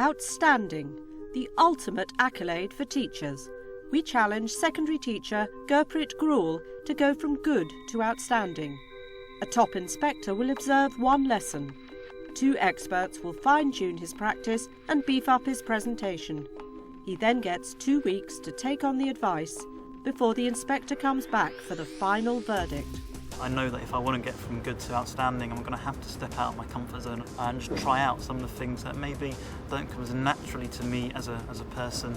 Outstanding, the ultimate accolade for teachers. We challenge secondary teacher Gurpreet Grewal to go from good to outstanding. A top inspector will observe one lesson. 2 experts will fine-tune his practice and beef up his presentation. He then gets 2 weeks to take on the advice before the inspector comes back for the final verdict. I know that if I want to get from good to outstanding, I'm going to have to step out of my comfort zone and just try out some of the things that maybe don't come as naturally to me as a person.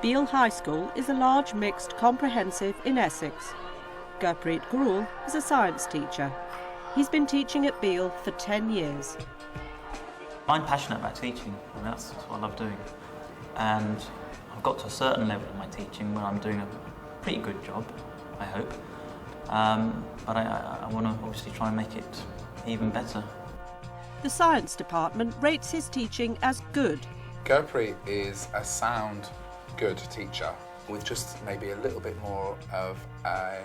Beal High School is a large mixed comprehensive in Essex. Gurpreet Grewal is a science teacher. He's been teaching at Beal for 10 years. I'm passionate about teaching, and that's what I love doing. And I've got to a certain level of my teaching where I'm doing a pretty good job, I hope. But I want to obviously try and make it even better. The science department rates his teaching as good. Gurpreet is a sound, good teacher. With just maybe a little bit more of a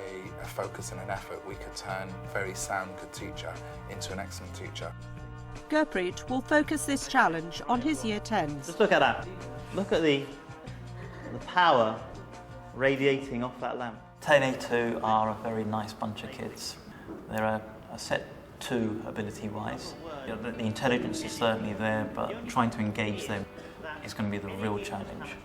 focus and an effort, we could turn a very sound, good teacher into an excellent teacher. Gurpreet will focus this challenge on his Year 10s. Just look at that. Look at the power radiating off that lamp. 10A2 are a very nice bunch of kids. They're a set 2 ability-wise. You know, the intelligence is certainly there, but trying to engage them is going to be the real challenge.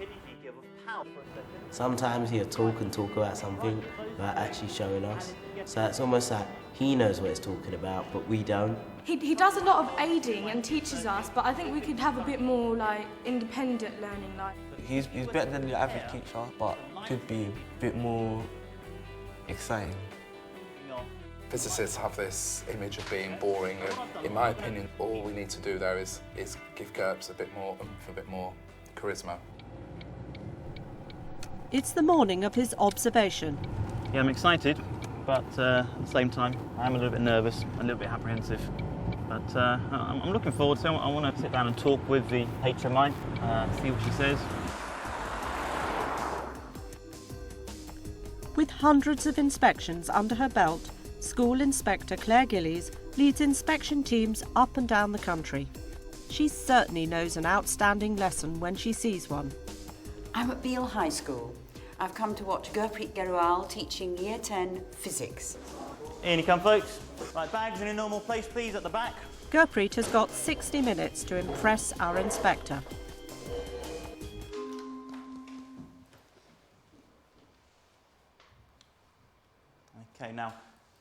Sometimes he'll talk about something without actually showing us. So it's almost like he knows what he's talking about, but we don't. He does a lot of aiding and teaches us, but I think we could have a bit more like independent learning. He's better than the average teacher, but could be a bit more exciting. Physicists have this image of being boring, and in my opinion, all we need to do there is give GURPS a bit more oomph, a bit more charisma. It's the morning of his observation. Yeah, I'm excited, but at the same time, I'm a little bit nervous, a little bit apprehensive. But I'm looking forward to it. I want to sit down and talk with the HMI, see what she says. With hundreds of inspections under her belt, School Inspector Claire Gillies leads inspection teams up and down the country. She certainly knows an outstanding lesson when she sees one. I'm at Beal High School. I've come to watch Gurpreet Grewal teaching Year 10 physics. In you come, folks. Right, bags in a normal place, please, at the back. Gurpreet has got 60 minutes to impress our inspector. Okay, now,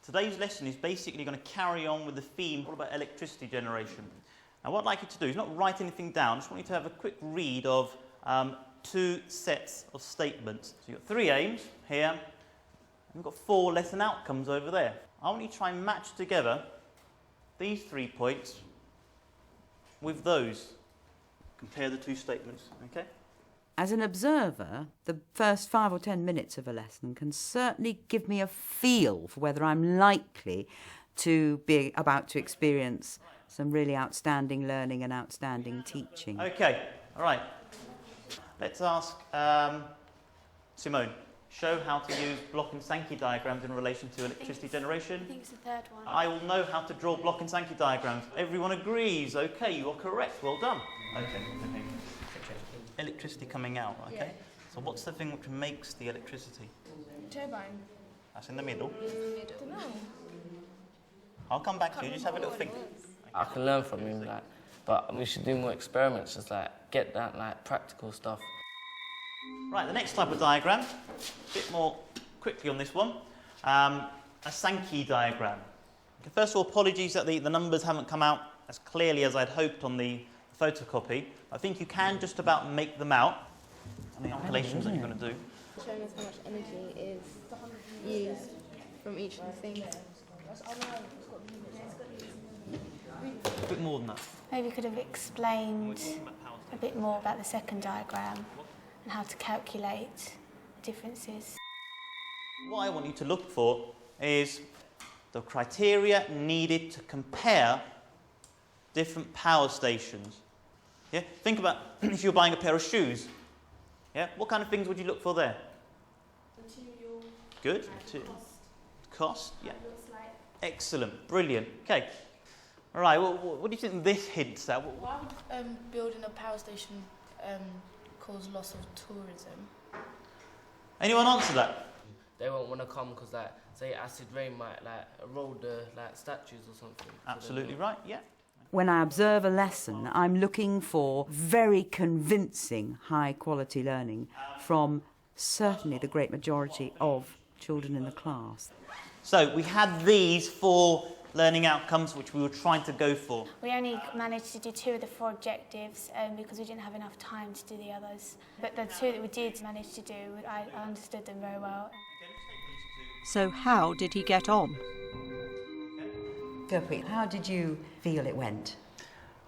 today's lesson is basically going to carry on with the theme all about electricity generation. Now, what I'd like you to do is not write anything down. I just want you to have a quick read of 2 sets of statements. So you've got 3 aims here, and we've got 4 lesson outcomes over there. I want you to try and match together these 3 points with those. Compare the 2 statements, okay? As an observer, the first 5 or 10 minutes of a lesson can certainly give me a feel for whether I'm likely to be about to experience some really outstanding learning and outstanding teaching. Okay, all right. Let's ask Simone, show how to use block and Sankey diagrams in relation to electricity generation. I think it's the 3rd one. I will know how to draw block and Sankey diagrams. Everyone agrees. Okay, you are correct. Well done. Okay. Electricity coming out, okay? Yeah. So what's the thing which makes the electricity? Turbine. That's in the middle. I don't know. I'll come back to you. Just have a little think. I can learn from him, but we should do more experiments, just get that practical stuff. Right, the next type of diagram, a bit more quickly on this one, a Sankey diagram. Okay, first of all, apologies that the numbers haven't come out as clearly as I'd hoped on the photocopy. I think you can just about make them out on the calculations that you're going to do. Showing us how much energy is used from each of the things. A bit more than that. Maybe you could have explained a bit more about the second diagram and how to calculate differences. What I want you to look for is the criteria needed to compare different power stations. Yeah? Think about if you're buying a pair of shoes. Yeah? What kind of things would you look for there? Material. Good. Cost. Yeah. Excellent. Brilliant. Okay. All right. Well, what do you think this hints at? Why would building a power station cause loss of tourism? Anyone answer that? They won't want to come because, like, say, acid rain might like erode the statues or something. Absolutely right. Yeah. When I observe a lesson, I'm looking for very convincing high-quality learning from certainly the great majority of children in the class. So we had these 4 learning outcomes which we were trying to go for. We only managed to do 2 of the 4 objectives because we didn't have enough time to do the others. But the 2 that we did manage to do, I understood them very well. So how did he get on? Gurpreet, how did you feel it went?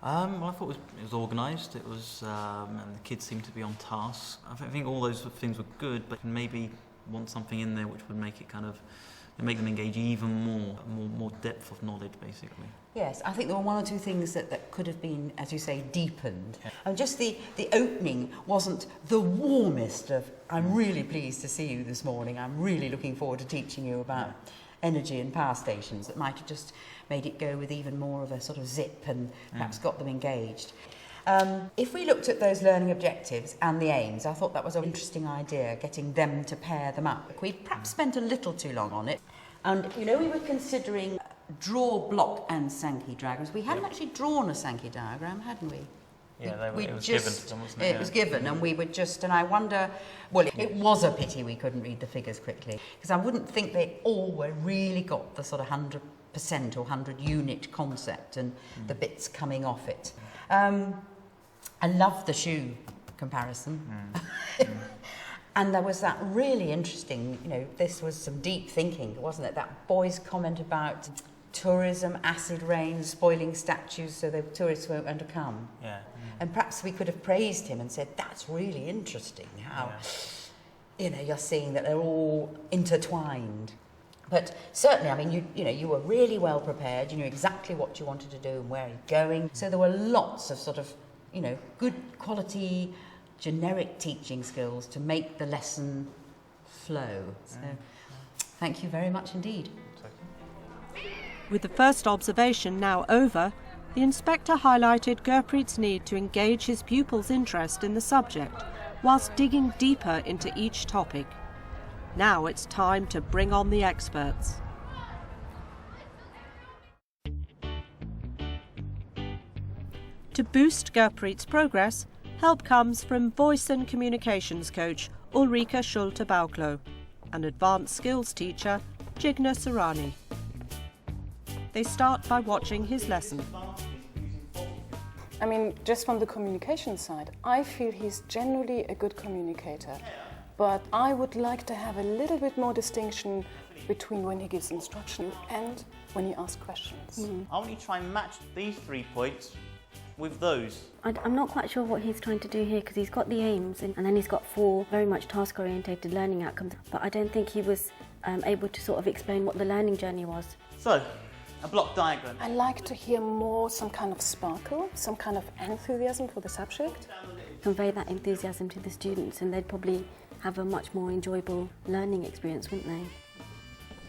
Well, I thought it was organised. It was, and the kids seemed to be on task. I think all those things were good, but maybe want something in there which would make it kind of make them engage even more depth of knowledge, basically. Yes, I think there were 1 or 2 things that could have been, as you say, deepened. And just the opening wasn't the warmest of, I'm really pleased to see you this morning, I'm really looking forward to teaching you about energy and power stations. That might have just made it go with even more of a sort of zip and perhaps got them engaged. If we looked at those learning objectives and the aims, I thought that was an interesting idea, getting them to pair them up. We perhaps spent a little too long on it. And, you know, we were considering draw, block and Sankey diagrams. We hadn't actually drawn a Sankey diagram, hadn't we? Yeah, it was given to them, wasn't it? It was given, and we were just, and I wonder, well, it was a pity we couldn't read the figures quickly, because I wouldn't think they all were really got the sort of 100% or 100 unit concept and the bits coming off it. I loved the shoe comparison. And there was that really interesting, you know, this was some deep thinking, wasn't it? That boy's comment about tourism, acid rain, spoiling statues so the tourists won't want to come. Yeah. And perhaps we could have praised him and said, that's really interesting how, you know, you're seeing that they're all intertwined. But certainly, I mean, you were really well prepared, you knew exactly what you wanted to do and where you're going. So there were lots of sort of, you know, good quality, generic teaching skills to make the lesson flow. So thank you very much indeed. With the first observation now over, the inspector highlighted Gurpreet's need to engage his pupils' interest in the subject, whilst digging deeper into each topic. Now it's time to bring on the experts. To boost Gurpreet's progress, help comes from voice and communications coach Ulrika Schulte-Bauklo and advanced skills teacher Jigna Sarani. They start by watching his lesson. I mean, just from the communication side, I feel he's generally a good communicator. But I would like to have a little bit more distinction between when he gives instruction and when he asks questions. I want you to try and match these 3 points with those. I'm not quite sure what he's trying to do here, because he's got the aims and then he's got 4 very much task-orientated learning outcomes, but I don't think he was able to sort of explain what the learning journey was. So, a block diagram. I like to hear more some kind of sparkle, some kind of enthusiasm for the subject. Convey that enthusiasm to the students and they'd probably have a much more enjoyable learning experience, wouldn't they?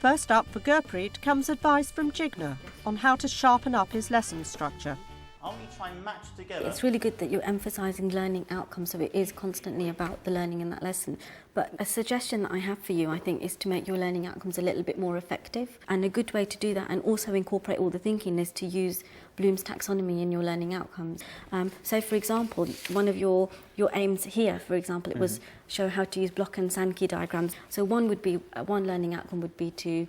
First up for Gurpreet comes advice from Jigna on how to sharpen up his lesson structure. I want you to try and match together. It's really good that you're emphasising learning outcomes, so it is constantly about the learning in that lesson. But a suggestion that I have for you, I think, is to make your learning outcomes a little bit more effective. And a good way to do that and also incorporate all the thinking is to use Bloom's taxonomy in your learning outcomes. So, for example, one of your aims here, for example, it was show how to use block and Sankey diagrams. So one learning outcome would be to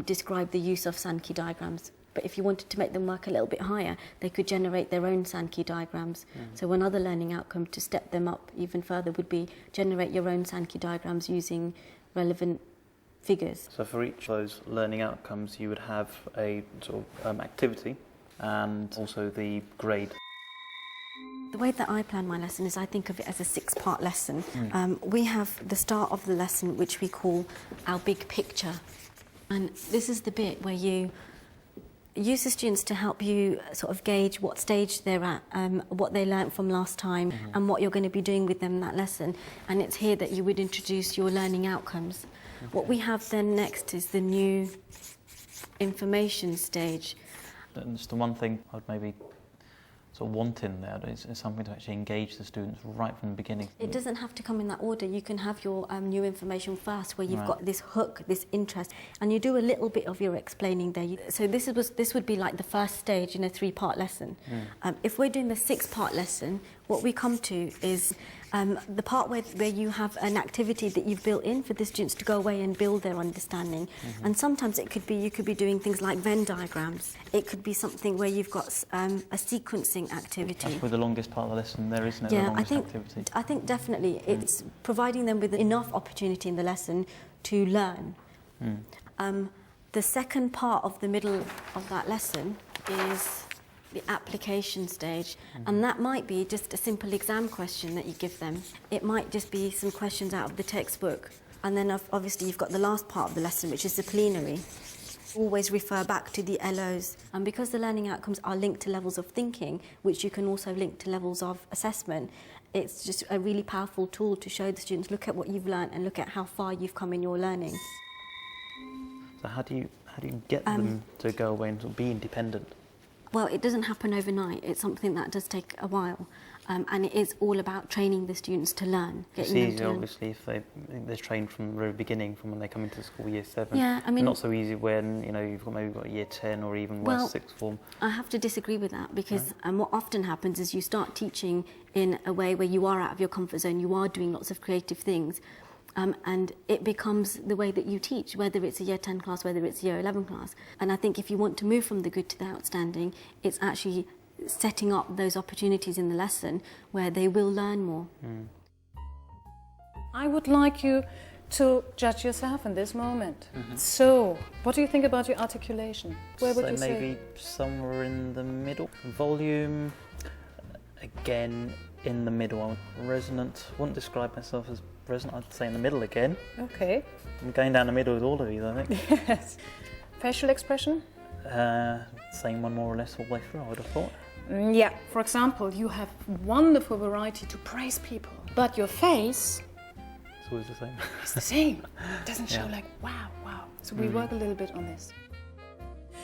describe the use of Sankey diagrams. But if you wanted to make them work a little bit higher, they could generate their own Sankey diagrams. So another learning outcome to step them up even further would be generate your own Sankey diagrams using relevant figures. So for each of those learning outcomes, you would have a sort of activity and also the grade. The way that I plan my lesson is I think of it as a 6-part lesson. We have the start of the lesson, which we call our big picture. And this is the bit where you use the students to help you sort of gauge what stage they're at, what they learnt from last time, and what you're going to be doing with them in that lesson. And it's here that you would introduce your learning outcomes. What we have then next is the new information stage. And just the one thing I'd maybe sort of want in there is something to actually engage the students right from the beginning. It doesn't have to come in that order. You can have your new information first, where you've got this hook, this interest, and you do a little bit of your explaining there. So this would be like the first stage in a 3-part lesson. If we're doing the 6-part lesson, what we come to is the part where you have an activity that you've built in for the students to go away and build their understanding. And sometimes you could be doing things like Venn diagrams. It could be something where you've got a sequencing activity. That's probably the longest part of the lesson there, isn't it? Yeah, the longest activity. I think definitely it's providing them with enough opportunity in the lesson to learn. The second part of the middle of that lesson is the application stage, and that might be just a simple exam question that you give them. It might just be some questions out of the textbook, and then obviously you've got the last part of the lesson, which is the plenary. Always refer back to the LOs, and because the learning outcomes are linked to levels of thinking, which you can also link to levels of assessment, it's just a really powerful tool to show the students, look at what you've learned and look at how far you've come in your learning. So how do you get them to go away and sort of be independent? Well, it doesn't happen overnight. It's something that does take a while, and it is all about training the students to learn. It's easier, obviously, if they're trained from the very beginning, from when they come into school, year 7. Yeah, I mean, not so easy when you've got year 10 or even worse, 6th form. I have to disagree with that because what often happens is you start teaching in a way where you are out of your comfort zone. You are doing lots of creative things. And it becomes the way that you teach, whether it's a year 10 class, whether it's a year 11 class. And I think if you want to move from the good to the outstanding, it's actually setting up those opportunities in the lesson where they will learn more. I would like you to judge yourself in this moment. So, what do you think about your articulation? Where would you say? Maybe somewhere in the middle. Volume, again, in the middle. Resonant. I wouldn't describe myself as resonant, I'd say in the middle again. Okay. I'm going down the middle with all of these, I think. Yes. Facial expression? Same one more or less all the way through, I would have thought. Yeah. For example, you have wonderful variety to praise people, but your face... It's always the same. It's the same. It doesn't show like, wow, wow. So we work a little bit on this.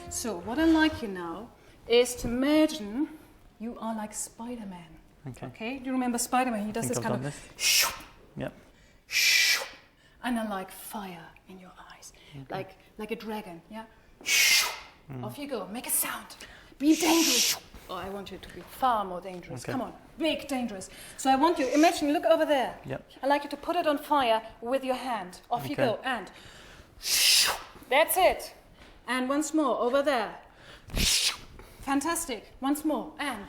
So what I like you now is to imagine you are like Spider-Man. Okay? Do you remember Spider-Man? He does this kind of... Yep. And I like fire in your eyes, like a dragon, yeah? Off you go, make a sound, be dangerous. Oh, I want you to be far more dangerous, come on, big dangerous. So I want you, imagine, look over there. I'd like you to put it on fire with your hand. Off you go, and that's it. And once more, over there. Fantastic, once more, and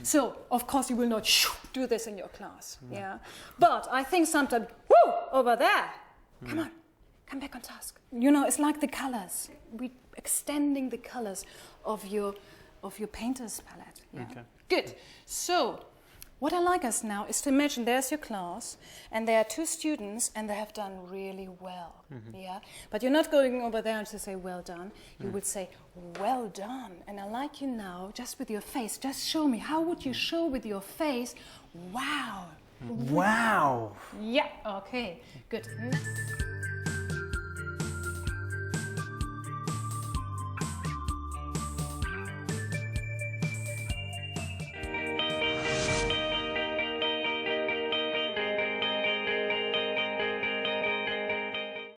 so, of course, you will not do this in your class, yeah? But I think sometimes, whoo, over there. Come on, come back on task. You know, it's like the colors. We're extending the colors of your painter's palette, yeah? Good. So, what I like us now is to imagine there's your class, and there are 2 students, and they have done really well, yeah? But you're not going over there and to say, well done. You would say, well done. And I like you now, just with your face, just show me, how would you show with your face, wow. Wow. Yeah, okay, good.